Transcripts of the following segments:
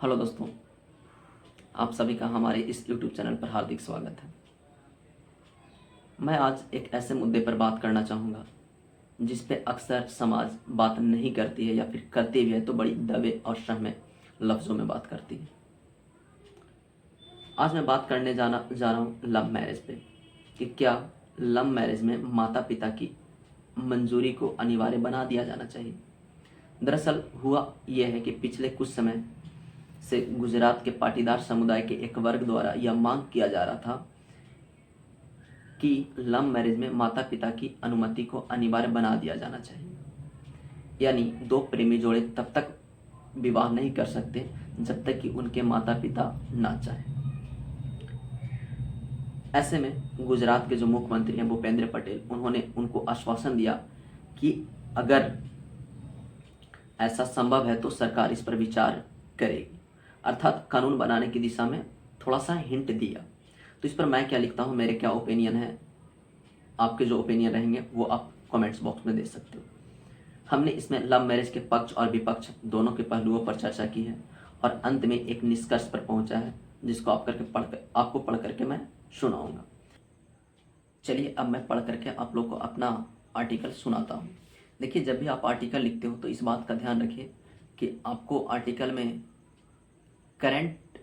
Hello दोस्तों, आप सभी का हमारे इस YouTube चैनल पर हार्दिक स्वागत है। मैं आज एक ऐसे मुद्दे पर बात करना चाहूँगा जिस पे अक्सर समाज बात नहीं करती है या फिर करती भी है तो बड़ी दबे और सहमे लफ्ज़ों में बात करती है। आज मैं बात करने जा रहा हूँ लव मैरिज पे कि क्या लव मैरिज में माता पिता की मंजूरी को अनिवार्य बना दिया जाना चाहिए। दरअसल हुआ यह है कि पिछले कुछ समय से गुजरात के पाटीदार समुदाय के एक वर्ग द्वारा यह मांग किया जा रहा था कि लव मैरिज में माता पिता की अनुमति को अनिवार्य बना दिया जाना चाहिए। यानी दो प्रेमी जोड़े तब तक विवाह नहीं कर सकते जब तक कि उनके माता पिता ना चाहें। ऐसे में गुजरात के जो मुख्यमंत्री हैं भूपेंद्र पटेल, उन्होंने उनको आश्वासन दिया कि अगर ऐसा संभव है तो सरकार इस पर विचार करेगी, अर्थात कानून बनाने की दिशा में थोड़ा सा हिंट दिया। तो इस पर मैं क्या लिखता हूँ, मेरे क्या ओपिनियन है, आपके जो ओपिनियन रहेंगे वो आप कमेंट्स बॉक्स में दे सकते हो। हमने इसमें लव मैरिज के पक्ष और विपक्ष दोनों के पहलुओं पर चर्चा की है और अंत में एक निष्कर्ष पर पहुंचा है जिसको आपको पढ़ करके मैं सुनाऊंगा। चलिए अब मैं पढ़ करके आप लोग को अपना आर्टिकल सुनाता हूँ। देखिए, जब भी आप आर्टिकल लिखते हो तो इस बात का ध्यान रखिए कि आपको आर्टिकल में करंट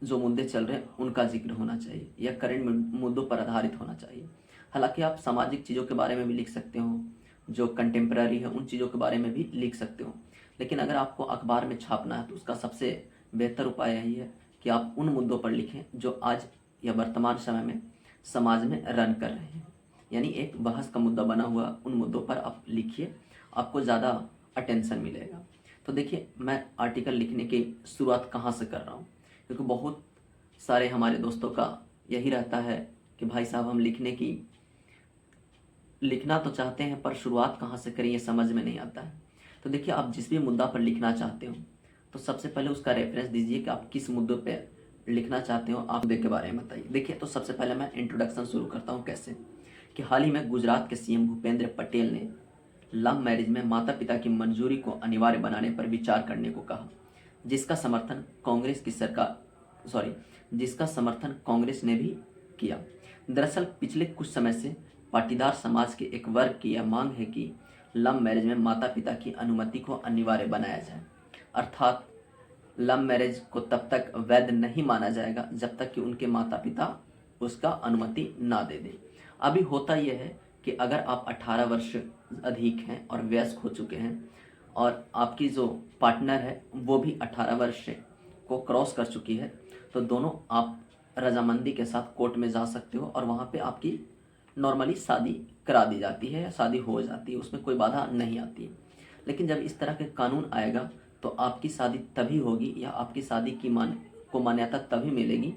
जो मुद्दे चल रहे हैं उनका जिक्र होना चाहिए या करंट मुद्दों पर आधारित होना चाहिए। हालांकि आप सामाजिक चीज़ों के बारे में भी लिख सकते हो, जो कंटेम्प्रेरी है उन चीज़ों के बारे में भी लिख सकते हो, लेकिन अगर आपको अखबार में छापना है तो उसका सबसे बेहतर उपाय यही है कि आप उन मुद्दों पर लिखें जो आज या वर्तमान समय में समाज में रन कर रहे हैं। यानी एक बहस का मुद्दा बना हुआ उन मुद्दों पर आप लिखिए, आपको ज़्यादा अटेंशन मिलेगा। तो देखिए, मैं आर्टिकल लिखने की शुरुआत कहाँ से कर रहा हूँ, क्योंकि बहुत सारे हमारे दोस्तों का यही रहता है कि भाई साहब हम लिखना तो चाहते हैं पर शुरुआत कहाँ से करें ये समझ में नहीं आता है। तो देखिए, आप जिस भी मुद्दा पर लिखना चाहते हो तो सबसे पहले उसका रेफरेंस दीजिए कि आप किस मुद्दे पे लिखना चाहते हो, आप मुद्दे के बारे में बताइए। देखिए, तो सबसे पहले मैं इंट्रोडक्शन शुरू करता हूँ कैसे कि हाल ही में गुजरात के सीएम भूपेंद्र पटेल ने लव मैरिज में माता पिता की मंजूरी को अनिवार्य बनाने पर विचार करने को कहा, जिसका समर्थन कांग्रेस ने भी किया। दरअसल पिछले कुछ समय से पाटीदार समाज के एक वर्ग की यह मांग है कि लव मैरिज में माता पिता की अनुमति को अनिवार्य बनाया जाए, अर्थात लव मैरिज को तब तक वैध नहीं माना जाएगा जब तक कि उनके माता पिता उसका अनुमति ना दे दें। अभी होता यह है कि अगर आप 18 वर्ष अधिक हैं और वयस्क हो चुके हैं और आपकी जो पार्टनर है वो भी 18 वर्ष को क्रॉस कर चुकी है, तो दोनों आप रजामंदी के साथ कोर्ट में जा सकते हो और वहाँ पे आपकी नॉर्मली शादी करा दी जाती है या शादी हो जाती है, उसमें कोई बाधा नहीं आती है। लेकिन जब इस तरह के कानून आएगा तो आपकी शादी तभी होगी या आपकी शादी की मान्यता तभी मिलेगी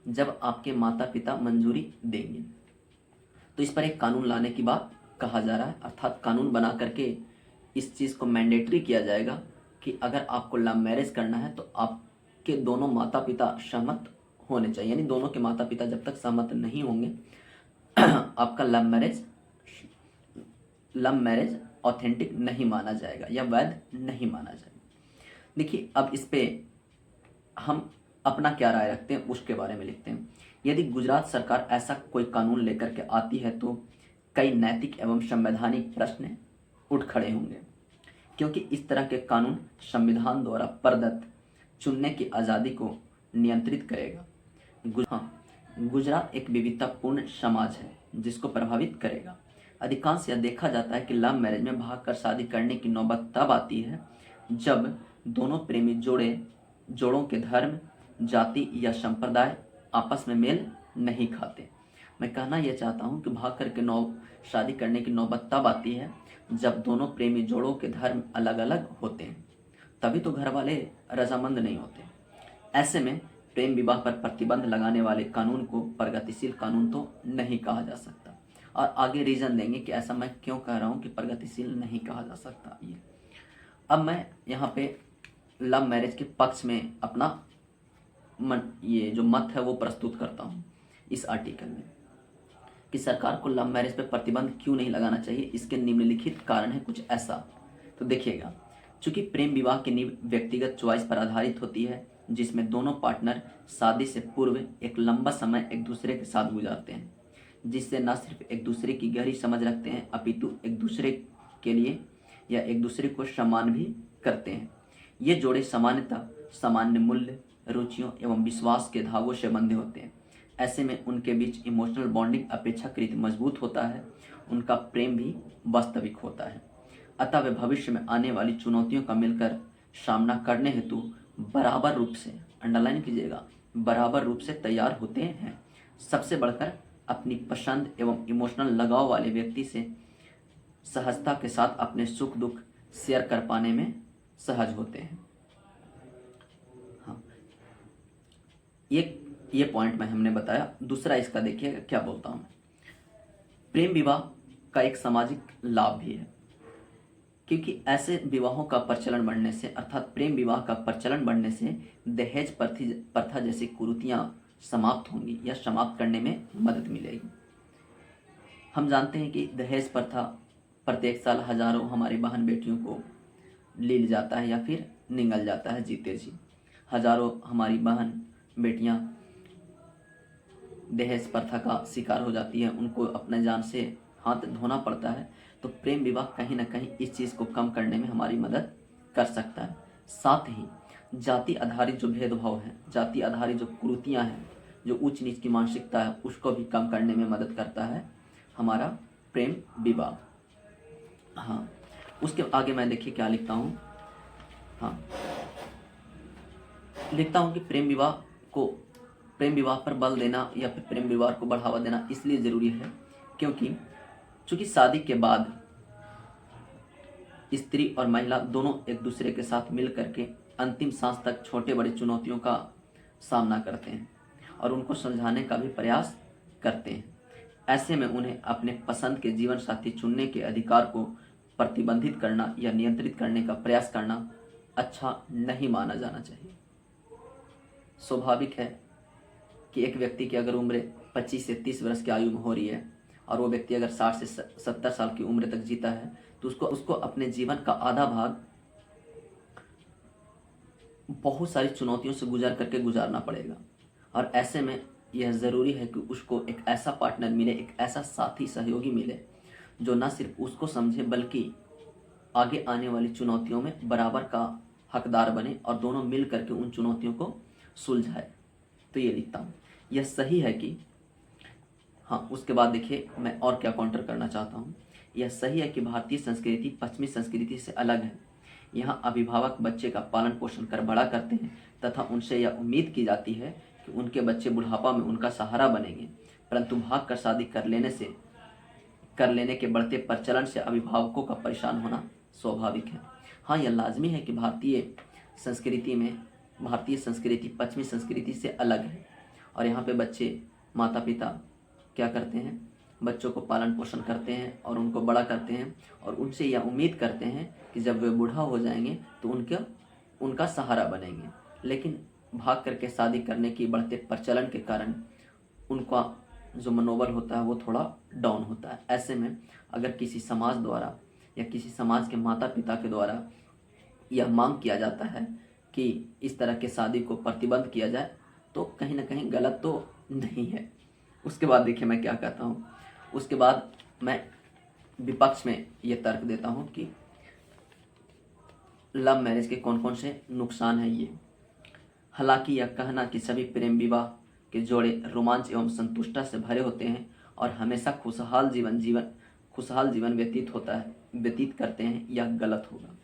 जब आपके माता पिता मंजूरी देंगे। तो इस पर एक कानून लाने की बात कहा जा रहा है, अर्थात कानून बना करके इस चीज़ को मैंडेटरी किया जाएगा कि अगर आपको लव मैरिज करना है तो आपके दोनों माता पिता सहमत होने चाहिए। यानी दोनों के माता पिता जब तक सहमत नहीं होंगे आपका लव मैरिज ऑथेंटिक नहीं माना जाएगा या वैध नहीं माना जाएगा। देखिए, अब इस पे हम अपना क्या राय रखते हैं उसके बारे में लिखते हैं। यदि गुजरात सरकार ऐसा कोई कानून लेकर के आती है तो कई नैतिक एवं संवैधानिक प्रश्न उठ खड़े होंगे, क्योंकि इस तरह के कानून संविधान द्वारा प्रदत्त चुनने की आज़ादी को नियंत्रित करेगा। गुजरात एक विविधतापूर्ण समाज है जिसको प्रभावित करेगा। अधिकांश यह देखा जाता है कि लव मैरिज में भागकर शादी करने की नौबत तब आती है जब दोनों प्रेमी जोड़ों के धर्म, जाति या संप्रदाय आपस में मेल नहीं खाते। मैं कहना यह चाहता हूँ कि भाग करके शादी करने की नौबत तब आती है जब दोनों प्रेमी जोड़ों के धर्म अलग अलग होते हैं, तभी तो घर वाले रजामंद नहीं होते। ऐसे में प्रेम विवाह पर प्रतिबंध लगाने वाले कानून को प्रगतिशील कानून तो नहीं कहा जा सकता। और आगे रीजन देंगे कि ऐसा मैं क्यों कह रहा हूँ कि प्रगतिशील नहीं कहा जा सकता। ये अब मैं यहाँ पे लव मैरिज के पक्ष में अपना ये जो मत है वो प्रस्तुत करता हूँ इस आर्टिकल में कि सरकार को लव मैरिज पे प्रतिबंध क्यों नहीं लगाना चाहिए। इसके निम्नलिखित कारण है कुछ ऐसा। तो देखिएगा, चूंकि प्रेम विवाह की नींव व्यक्तिगत चॉइस पर आधारित होती है, जिसमें दोनों पार्टनर शादी से पूर्व एक लंबा समय एक दूसरे के साथ गुजारते हैं, जिससे न सिर्फ एक दूसरे की गहरी समझ रखते हैं अपितु एक दूसरे के लिए या एक दूसरे को सम्मान भी करते हैं। ये जोड़े सामान्यतः सामान्य मूल्य, रुचियों एवं विश्वास के धागों से बंधे होते हैं। ऐसे में उनके बीच इमोशनल बॉन्डिंग अपेक्षाकृत मजबूत होता है, उनका प्रेम भी वास्तविक होता है। अतः वे भविष्य में आने वाली चुनौतियों का मिलकर सामना करने हेतु बराबर रूप से, अंडरलाइन कीजिएगा, बराबर रूप से तैयार होते हैं। सबसे बढ़कर अपनी पसंद एवं इमोशनल लगाव वाले व्यक्ति से सहजता के साथ अपने सुख दुख शेयर कर पाने में सहज होते हैं। हाँ, ये पॉइंट में हमने बताया। दूसरा इसका देखिएगा क्या बोलता हूं मैं। प्रेम विवाह का एक सामाजिक लाभ भी है, क्योंकि ऐसे विवाहों का प्रचलन बढ़ने से, अर्थात प्रेम विवाह का प्रचलन बढ़ने से दहेज प्रथा जैसी कुरीतियां समाप्त होंगी या समाप्त करने में मदद मिलेगी। हम जानते हैं कि दहेज प्रथा प्रत्येक साल हजारों हमारी बहन बेटियों को ले जाता है या फिर निगल जाता है जीते जी। हजारों हमारी बहन बेटियां दहेज प्रथा का शिकार हो जाती है, उनको अपने जान से हाथ धोना पड़ता है। तो प्रेम विवाह कहीं ना कहीं इस चीज़ को कम करने में हमारी मदद कर सकता है। साथ ही जाति आधारित जो भेदभाव है, जाति आधारित जो कुरीतियाँ हैं, जो ऊंच नीच की मानसिकता है, उसको भी कम करने में मदद करता है हमारा प्रेम विवाह। हाँ, उसके आगे मैं देखिए क्या लिखता हूँ। हाँ, लिखता हूँ कि प्रेम विवाह पर बल देना या फिर प्रेम विवाह को बढ़ावा देना इसलिए ज़रूरी है क्योंकि चूंकि शादी के बाद स्त्री और महिला दोनों एक दूसरे के साथ मिल करके अंतिम सांस तक छोटे बड़े चुनौतियों का सामना करते हैं और उनको सुलझाने का भी प्रयास करते हैं। ऐसे में उन्हें अपने पसंद के जीवन साथी चुनने के अधिकार को प्रतिबंधित करना या नियंत्रित करने का प्रयास करना अच्छा नहीं माना जाना चाहिए। स्वाभाविक है कि एक व्यक्ति की अगर उम्र 25 से 30 वर्ष की आयु में हो रही है और वो व्यक्ति अगर 60 से 70 साल की उम्र तक जीता है तो उसको अपने जीवन का आधा भाग बहुत सारी चुनौतियों से गुजारना पड़ेगा। और ऐसे में यह ज़रूरी है कि उसको एक ऐसा पार्टनर मिले, एक ऐसा साथी सहयोगी मिले जो न सिर्फ उसको समझे बल्कि आगे आने वाली चुनौतियों में बराबर का हकदार बने और दोनों मिल करके उन चुनौतियों को सुलझाए। तो ये लिखता हूँ, यह सही है कि हाँ, उसके बाद देखिए मैं और क्या काउंटर करना चाहता हूँ। यह सही है कि भारतीय संस्कृति पश्चिमी संस्कृति से अलग है। यहाँ अभिभावक बच्चे का पालन पोषण कर बड़ा करते हैं तथा उनसे यह उम्मीद की जाती है कि उनके बच्चे बुढ़ापा में उनका सहारा बनेंगे, परंतु भाग कर शादी कर लेने के बढ़ते प्रचलन से अभिभावकों का परेशान होना स्वाभाविक है। हाँ, यह लाजमी है कि भारतीय संस्कृति पश्चिमी संस्कृति से अलग है और यहाँ पे बच्चे, माता पिता क्या करते हैं, बच्चों को पालन पोषण करते हैं और उनको बड़ा करते हैं और उनसे यह उम्मीद करते हैं कि जब वे बूढ़ा हो जाएंगे तो उनका सहारा बनेंगे। लेकिन भाग करके शादी करने की बढ़ते प्रचलन के कारण उनका जो मनोबल होता है वो थोड़ा डाउन होता है। ऐसे में अगर किसी समाज द्वारा या किसी समाज के माता पिता के द्वारा यह मांग किया जाता है कि इस तरह के शादी को प्रतिबंध किया जाए तो कहीं ना कहीं गलत तो नहीं है। उसके बाद देखिए मैं क्या कहता हूँ। उसके बाद मैं विपक्ष में ये तर्क देता हूँ कि लव मैरिज के कौन कौन से नुकसान हैं ये। हालांकि यह कहना कि सभी प्रेम विवाह के जोड़े रोमांच एवं संतुष्टता से भरे होते हैं और हमेशा खुशहाल जीवन व्यतीत करते हैं, यह गलत होगा।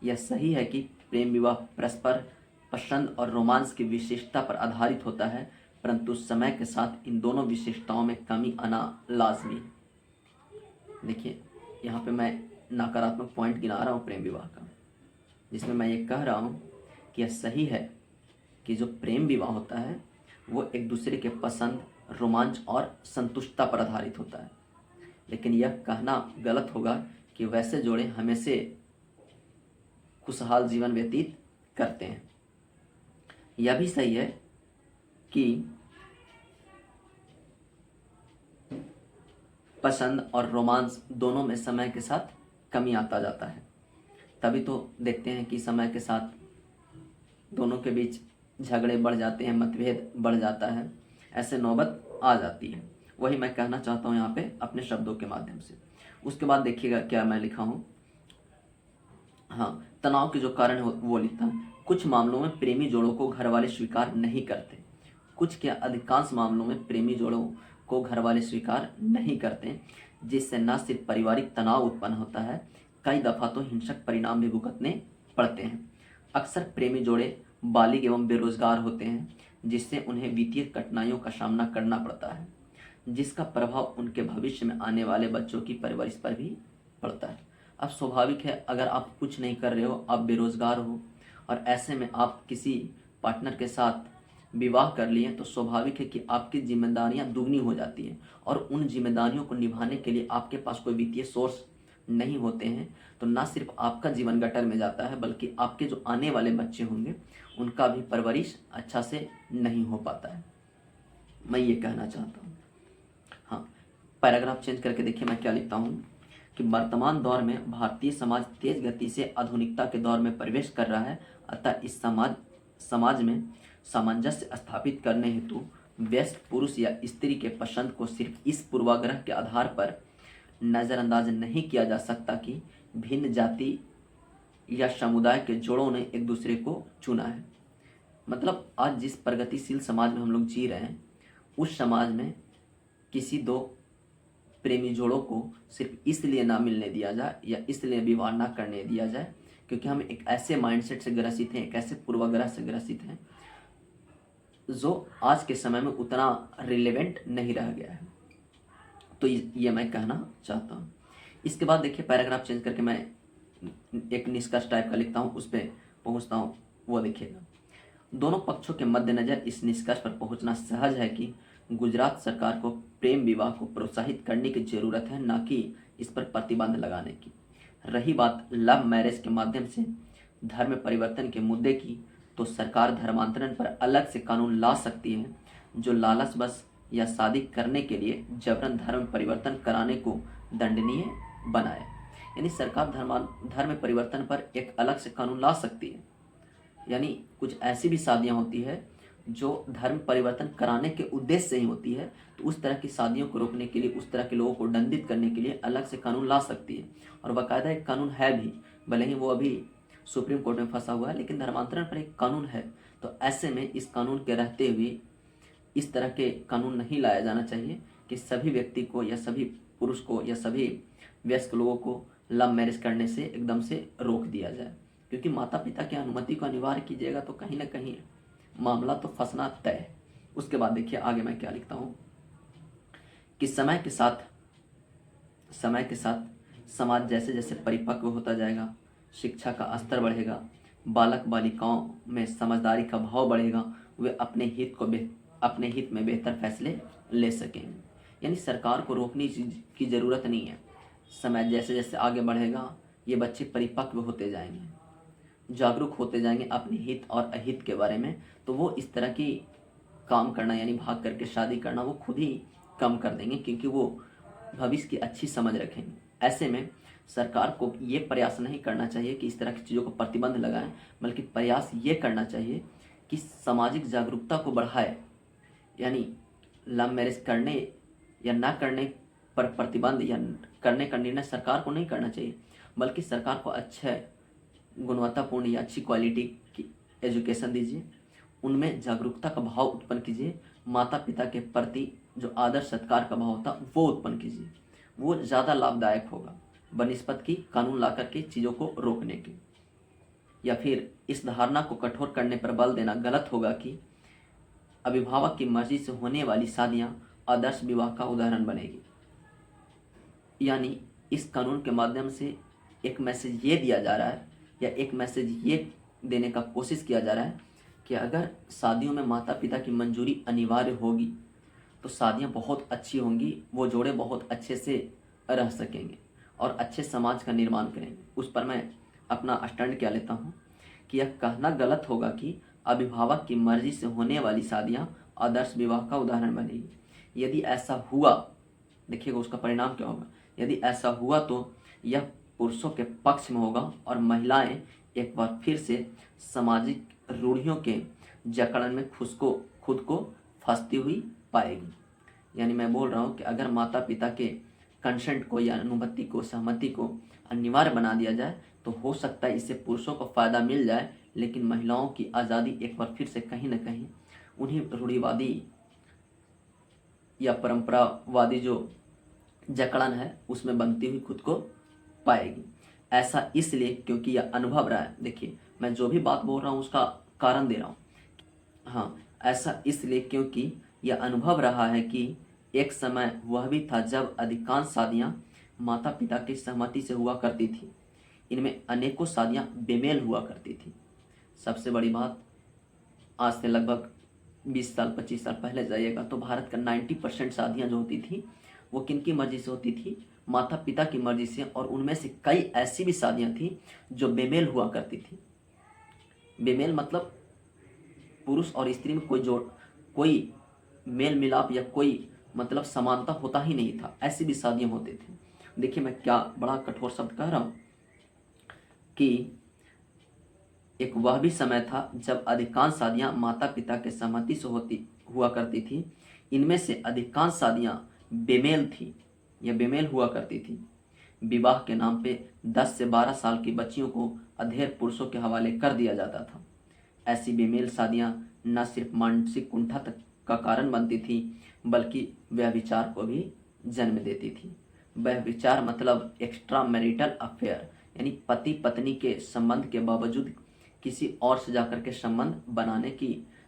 यह सही है कि प्रेम विवाह परस्पर पसंद और रोमांस की विशेषता पर आधारित होता है, परंतु समय के साथ इन दोनों विशेषताओं में कमी आना लाजमी है। देखिए यहाँ पे मैं नकारात्मक पॉइंट गिना रहा हूँ प्रेम विवाह का, जिसमें मैं ये कह रहा हूँ कि यह सही है कि जो प्रेम विवाह होता है वो एक दूसरे के पसंद, रोमांच और संतुष्टता पर आधारित होता है, लेकिन यह कहना गलत होगा कि वैसे जोड़े हमेशा खुशहाल जीवन व्यतीत करते हैं। यह भी सही है कि पसंद और रोमांस दोनों में समय के साथ कमी आता जाता है, तभी तो देखते हैं कि समय के साथ दोनों के बीच झगड़े बढ़ जाते हैं, मतभेद बढ़ जाता है, ऐसे नौबत आ जाती है। वही मैं कहना चाहता हूँ यहाँ पे अपने शब्दों के माध्यम से। उसके बाद देखिएगा क्या मैं लिखा हूँ। हाँ, तनाव के जो कारण हो वो लिखता है। कुछ मामलों में प्रेमी जोड़ों को घर वाले स्वीकार नहीं करते। कुछ क्या, अधिकांश मामलों में प्रेमी जोड़ों को घर वाले स्वीकार नहीं करते, जिससे न सिर्फ पारिवारिक तनाव उत्पन्न होता है, कई दफ़ा तो हिंसक परिणाम भी भुगतने पड़ते हैं। अक्सर प्रेमी जोड़े बालिग एवं बेरोजगार होते हैं, जिससे उन्हें वित्तीय कठिनाइयों का सामना करना पड़ता है, जिसका प्रभाव उनके भविष्य में आने वाले बच्चों की परवरिश पर भी पड़ता है। अब स्वाभाविक है, अगर आप कुछ नहीं कर रहे हो, आप बेरोजगार हो और ऐसे में आप किसी पार्टनर के साथ विवाह कर लिए, तो स्वाभाविक है कि आपकी जिम्मेदारियां दुगनी हो जाती हैं और उन जिम्मेदारियों को निभाने के लिए आपके पास कोई वित्तीय सोर्स नहीं होते हैं। तो ना सिर्फ आपका जीवन गटर में जाता है, बल्कि आपके जो आने वाले बच्चे होंगे उनका भी परवरिश अच्छा से नहीं हो पाता है। मैं ये कहना चाहता हूँ। हाँ, पैराग्राफ चेंज करके देखिए मैं क्या लिखता हूँ कि वर्तमान दौर में भारतीय समाज तेज गति से आधुनिकता के दौर में प्रवेश कर रहा है। अतः इस समाज में सामंजस्य स्थापित करने हेतु व्यस्त पुरुष या स्त्री के पसंद को सिर्फ इस पूर्वाग्रह के आधार पर नज़रअंदाज नहीं किया जा सकता कि भिन्न जाति या समुदाय के जोड़ों ने एक दूसरे को चुना है। मतलब आज जिस प्रगतिशील समाज में हम लोग जी रहे हैं, उस समाज में किसी दो प्रेमी जोड़ों को सिर्फ इसलिए ना मिलने दिया जाए या इसलिए विवाह ना करने दिया जाए क्योंकि हम एक ऐसे माइंडसेट से ग्रसित हैं, एक ऐसे पूर्वाग्रह से ग्रसित हैं जो आज के समय में उतना रिलेवेंट नहीं रह गया है। तो ये मैं कहना चाहता हूँ। इसके बाद देखिए पैराग्राफ चेंज करके मैं एक निष्कर्ष टाइप का लिखता हूँ, उस पर पहुँचता हूँ, वो देखिएगा। दोनों पक्षों के मद्देनज़र इस निष्कर्ष पर पहुँचना सहज है कि गुजरात सरकार को प्रेम विवाह को प्रोत्साहित करने की जरूरत है, न कि इस पर प्रतिबंध लगाने की। रही बात लव मैरिज के माध्यम से धर्म परिवर्तन के मुद्दे की, तो सरकार धर्मांतरण पर अलग से कानून ला सकती है जो लालचवश या शादी करने के लिए जबरन धर्म परिवर्तन कराने को दंडनीय बनाए। यानी सरकार धर्म परिवर्तन पर एक अलग से कानून ला सकती है। यानी कुछ ऐसी भी शादियां होती है जो धर्म परिवर्तन कराने के उद्देश्य से ही होती है, तो उस तरह की शादियों को रोकने के लिए, उस तरह के लोगों को दंडित करने के लिए अलग से कानून ला सकती है। और बाकायदा एक कानून है भी, भले ही वो अभी सुप्रीम कोर्ट में फंसा हुआ है, लेकिन धर्मांतरण पर एक कानून है। तो ऐसे में इस कानून के रहते हुए इस तरह के कानून नहीं लाया जाना चाहिए कि सभी व्यक्ति को या सभी पुरुष को या सभी वयस्क लोगों को लव मैरिज करने से एकदम से रोक दिया जाए, क्योंकि माता पिता की अनुमति को अनिवार्य कीजिएगा तो कहीं ना कहीं मामला तो फंसना तय है। उसके बाद देखिए आगे मैं क्या लिखता हूँ कि समय के साथ समाज जैसे जैसे परिपक्व होता जाएगा, शिक्षा का स्तर बढ़ेगा, बालक बालिकाओं में समझदारी का भाव बढ़ेगा, वे अपने हित में बेहतर फैसले ले सकेंगे। यानी सरकार को रोकने की ज़रूरत नहीं है। समय जैसे जैसे आगे बढ़ेगा, ये बच्चे परिपक्व होते जाएंगे, जागरूक होते जाएंगे अपने हित और अहित के बारे में, तो वो इस तरह की काम करना यानी भाग करके शादी करना वो खुद ही कम कर देंगे, क्योंकि वो भविष्य की अच्छी समझ रखेंगे। ऐसे में सरकार को ये प्रयास नहीं करना चाहिए कि इस तरह की चीज़ों को प्रतिबंध लगाएं, बल्कि प्रयास ये करना चाहिए कि सामाजिक जागरूकता को बढ़ाए। यानी लव मैरिज करने या ना करने पर प्रतिबंध या करने का निर्णय सरकार को नहीं करना चाहिए, बल्कि सरकार को अच्छे गुणवत्तापूर्ण या अच्छी क्वालिटी की एजुकेशन दीजिए, उनमें जागरूकता का भाव उत्पन्न कीजिए, माता पिता के प्रति जो आदर सत्कार का भाव होता वो उत्पन्न कीजिए। वो ज़्यादा लाभदायक होगा बनिस्बत की कानून ला करके चीज़ों को रोकने के। या फिर इस धारणा को कठोर करने पर बल देना गलत होगा कि अभिभावक की मर्जी से होने वाली शादियां आदर्श विवाह का उदाहरण बनेगी। यानी इस कानून के माध्यम से एक मैसेज ये दिया जा रहा है या एक मैसेज ये देने का कोशिश किया जा रहा है कि अगर शादियों में माता पिता की मंजूरी अनिवार्य होगी तो शादियां बहुत अच्छी होंगी, वो जोड़े बहुत अच्छे से रह सकेंगे और अच्छे समाज का निर्माण करेंगे। उस पर मैं अपना स्टैंड क्या लेता हूँ कि यह कहना गलत होगा कि अभिभावक की मर्जी से होने वाली शादियां आदर्श विवाह का उदाहरण बनेगी। यदि ऐसा हुआ, देखिएगा उसका परिणाम क्या होगा। यदि ऐसा हुआ तो यह पुरुषों के पक्ष में होगा और महिलाएं एक बार फिर से सामाजिक रूढ़ियों के जकड़न में खुद को फंसती हुई पाएगी। यानी मैं बोल रहा हूँ कि अगर माता पिता के कंसेंट को या अनुमति को, सहमति को अनिवार्य बना दिया जाए तो हो सकता है इससे पुरुषों को फ़ायदा मिल जाए, लेकिन महिलाओं की आज़ादी एक बार फिर से कहीं ना कहीं उन्हीं रूढ़िवादी या परंपरावादी जो जकड़न है उसमें बनती हुई खुद को पाएगी। ऐसा इसलिए क्योंकि यह अनुभव रहा है। देखिए, मैं जो भी बात बोल रहा हूँ उसका कारण दे रहा हूँ। हाँ, ऐसा इसलिए क्योंकि यह अनुभव रहा है कि एक समय वह भी था जब अधिकांश शादियाँ माता पिता की सहमति से हुआ करती थी। इनमें अनेकों शादियाँ बेमेल हुआ करती थी। सबसे बड़ी बात, आज से लगभग 20 साल 25 साल पहले जाइएगा तो भारत का 90% शादियाँ जो होती थी वो किनकी मर्जी से होती थी? माता पिता की मर्जी से। और उनमें से कई ऐसी भी शादियाँ थी जो बेमेल हुआ करती थी। बेमेल मतलब पुरुष और स्त्री में कोई मेल मिलाप या कोई मतलब समानता होता ही नहीं था। ऐसी भी शादियाँ होती थी। देखिए, मैं क्या बड़ा कठोर शब्द कह रहा हूँ कि एक वह भी समय था जब अधिकांश शादियाँ माता पिता के सहमति से हुआ करती थी। इनमें से अधिकांश शादियाँ बेमेल थी या बेमेल हुआ करती थी। विवाह के नाम पे 10 से 12 साल की बच्चियों को अधेड़ पुरुषों के हवाले कर दिया जाता था। ऐसी बेमेल शादियाँ न सिर्फ मानसिक कुंठा तक का कारण बनती थी बल्कि व्यभिचार को भी जन्म देती थी। व्यभिचार मतलब एक्स्ट्रा मैरिटल अफेयर, यानी पति पत्नी के संबंध के बावजूद किसी और से जाकर के संबंध बनाने की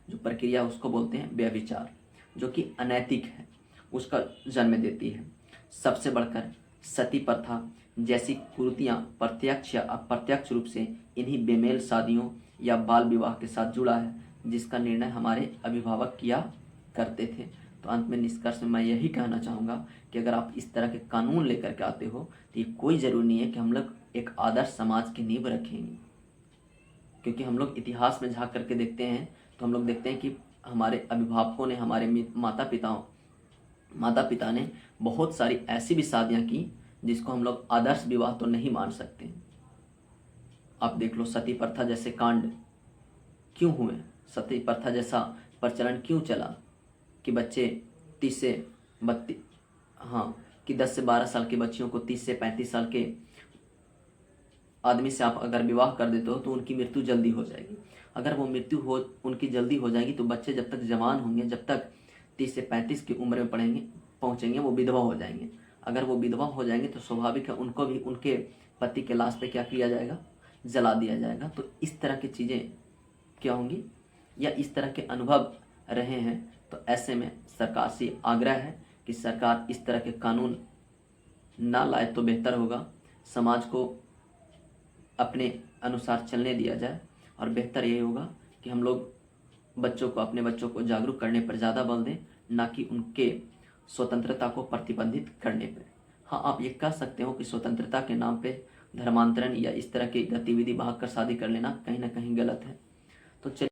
जो प्रक्रिया उसको बोलते हैं व्यभिचार, जो कि अनैतिक है, उसका जन्म देती है। सबसे बढ़कर सती प्रथा जैसी कुरीतियाँ प्रत्यक्ष या अप्रत्यक्ष रूप से इन्हीं बेमेल शादियों या बाल विवाह के साथ जुड़ा है, जिसका निर्णय हमारे अभिभावक किया करते थे। तो अंत में निष्कर्ष में मैं यही कहना चाहूँगा कि अगर आप इस तरह के कानून लेकर के आते हो तो ये कोई ज़रूरी नहीं है कि हम लोग एक आदर्श समाज की नींव रखेंगे, क्योंकि हम लोग इतिहास में झांक करके देखते हैं तो हम लोग देखते हैं कि हमारे अभिभावकों ने, हमारे माता पिता ने बहुत सारी ऐसी भी शादियाँ की जिसको हम लोग आदर्श विवाह तो नहीं मान सकते। आप देख लो, सती प्रथा जैसे कांड क्यों हुए, सती प्रथा जैसा प्रचलन क्यों चला कि बच्चे 30 से 32 कि 10 से 12 साल की बच्चियों को 30 से 35 साल के आदमी से आप अगर विवाह कर देते हो तो उनकी मृत्यु जल्दी हो जाएगी। अगर वो मृत्यु उनकी जल्दी हो जाएगी तो बच्चे जब तक जवान होंगे, जब तक 30 से 35 की उम्र में पहुँचेंगे, वो विधवा हो जाएंगे। अगर वो विधवा हो जाएंगे तो स्वाभाविक है उनको भी उनके पति के लाश पे क्या किया जाएगा? जला दिया जाएगा। तो इस तरह की चीज़ें क्या होंगी या इस तरह के अनुभव रहे हैं। तो ऐसे में सरकार से आग्रह है कि सरकार इस तरह के कानून ना लाए तो बेहतर होगा। समाज को अपने अनुसार चलने दिया जाए और बेहतर यही होगा कि हम लोग अपने बच्चों को जागरूक करने पर ज़्यादा बल दें, ना कि उनके स्वतंत्रता को प्रतिबंधित करने पर। हाँ, आप ये कह सकते हो कि स्वतंत्रता के नाम पे धर्मांतरण या इस तरह की गतिविधि भाग कर शादी कर लेना कहीं ना कहीं गलत है। तो चलिए।